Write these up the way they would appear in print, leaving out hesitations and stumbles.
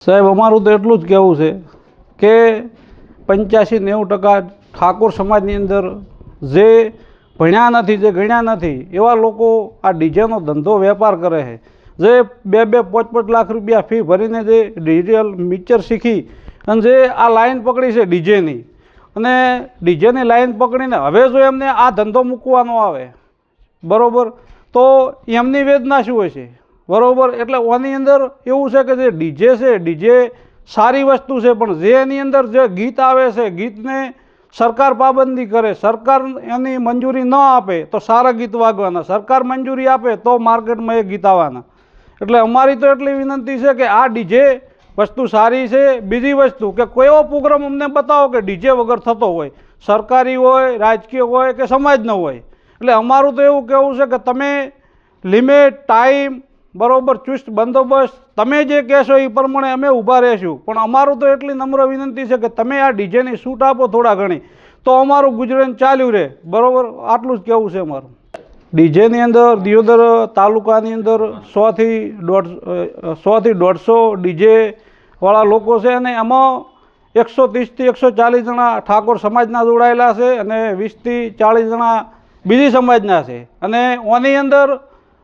સાહેબ અમારું તો એટલું જ કહેવું છે કે 85-90% ઠાકોર સમાજની અંદર જે ભણ્યા નથી, જે ગણ્યા નથી એવા લોકો આ ડીજેનો ધંધો વેપાર કરે છે. જે 2-5 લાખ રૂપિયા ફી ભરીને જે ડિજિટલ મિક્સર શીખી અને જે આ લાઈન પકડી છે ડીજેની, અને ડીજેની લાઈન પકડીને હવે જો એમને આ ધંધો મૂકવાનો આવે બરાબર, તો એમની વેદના શું હોય છે બરાબર. એટલે આની અંદર એવું છે કે જે ડીજે છે, ડીજે સારી વસ્તુ છે, પણ જે એની અંદર જે ગીત આવે છે, ગીતને સરકાર પાબંદી કરે, સરકાર એની મંજૂરી ન આપે તો સારા ગીત વાગવાના, સરકાર મંજૂરી આપે તો માર્કેટમાં એ ગીત આવવાના. એટલે અમારી તો એટલી વિનંતી છે કે આ ડીજે વસ્તુ સારી છે. બીજી વસ્તુ કે કોઈ એવો પ્રોગ્રામ અમને બતાવો કે ડીજે વગર થતો હોય, સરકારી હોય, રાજકીય હોય કે સમાજનો હોય. એટલે અમારું તો એવું કહેવું છે કે તમે લિમિટ, ટાઈમ બરાબર, ચુસ્ત બંદોબસ્ત તમે જે કહેશો એ પ્રમાણે અમે ઊભા રહીશું. પણ અમારું તો એટલી નમ્ર વિનંતી છે કે તમે આ ડીજેની છૂટ આપો થોડા ઘણી, તો અમારું ગુજરાન ચાલ્યું રહે બરાબર. આટલું જ કહેવું છે અમારું. ડીજેની અંદર દિયોદર તાલુકાની અંદર 100થી 150 ડીજેવાળા લોકો છે, અને એમાં 130થી 140 જણા ઠાકોર સમાજના જોડાયેલા છે અને 20થી 40 જણા બીજી સમાજના છે. અને આની અંદર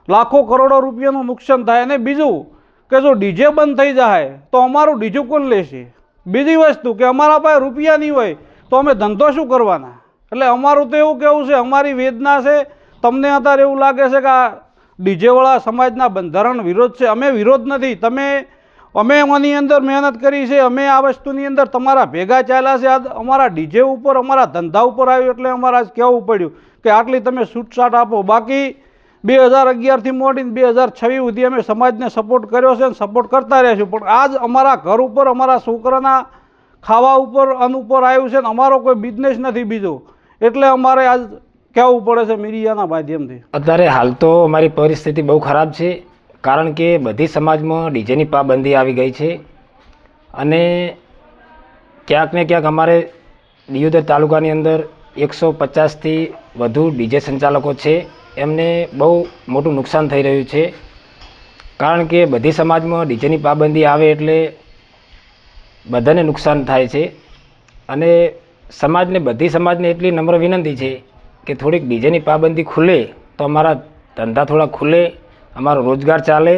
લાખો કરોડો રૂપિયાનું નુકસાન થાય. અને બીજું કે જો ડીજે બંધ થઈ જાય તો અમારું ડીજે કોણ લેશે? બીજી વસ્તુ કે અમારા પાસે રૂપિયા નહીં હોય તો અમે ધંધો શું કરવાના? એટલે અમારું તો એવું કહેવું છે, અમારી વેદના છે. તમને અત્યારે એવું લાગે છે કે આ ડીજેવાળા સમાજના બંધારણ વિરોધ છે. અમે વિરોધ નથી. અમે આની અંદર મહેનત કરી છે, અમે આ વસ્તુની અંદર તમારા ભેગા ચાલ્યા છે. આ અમારા ડીજે ઉપર, અમારા ધંધા ઉપર આવ્યું એટલે અમારે આજ કહેવું પડ્યું કે આટલી તમે છૂટછાટ આપો. બાકી 2011થી મોડીને 2026 સુધી અમે સમાજને સપોર્ટ કર્યો છે અને સપોર્ટ કરતા રહીશું. પણ આજ અમારા ઘર ઉપર, અમારા છોકરાના ખાવા ઉપર, અન્ન ઉપર આવ્યું છે ને અમારો કોઈ બિઝનેસ નથી બીજો. એટલે અમારે આજ કહેવું પડે છે મીડિયાના માધ્યમથી. અત્યારે હાલ તો અમારી પરિસ્થિતિ બહુ ખરાબ છે, કારણ કે બધી સમાજમાં ડીજેની પાબંદી આવી ગઈ છે. અને ક્યાંક ને ક્યાંક અમારે દિયોદર તાલુકાની અંદર 150થી વધુ ડીજે સંચાલકો છે, એમને બહુ મોટું નુકસાન થઈ રહ્યું છે. કારણ કે બધી સમાજમાં ડીજેની પાબંદી આવે એટલે બધાને નુકસાન થાય છે. અને બધી સમાજને એટલી નમ્ર વિનંતી છે કે થોડીક ડીજેની પાબંદી ખુલે તો અમારા ધંધા થોડા ખુલે, અમારો રોજગાર ચાલે.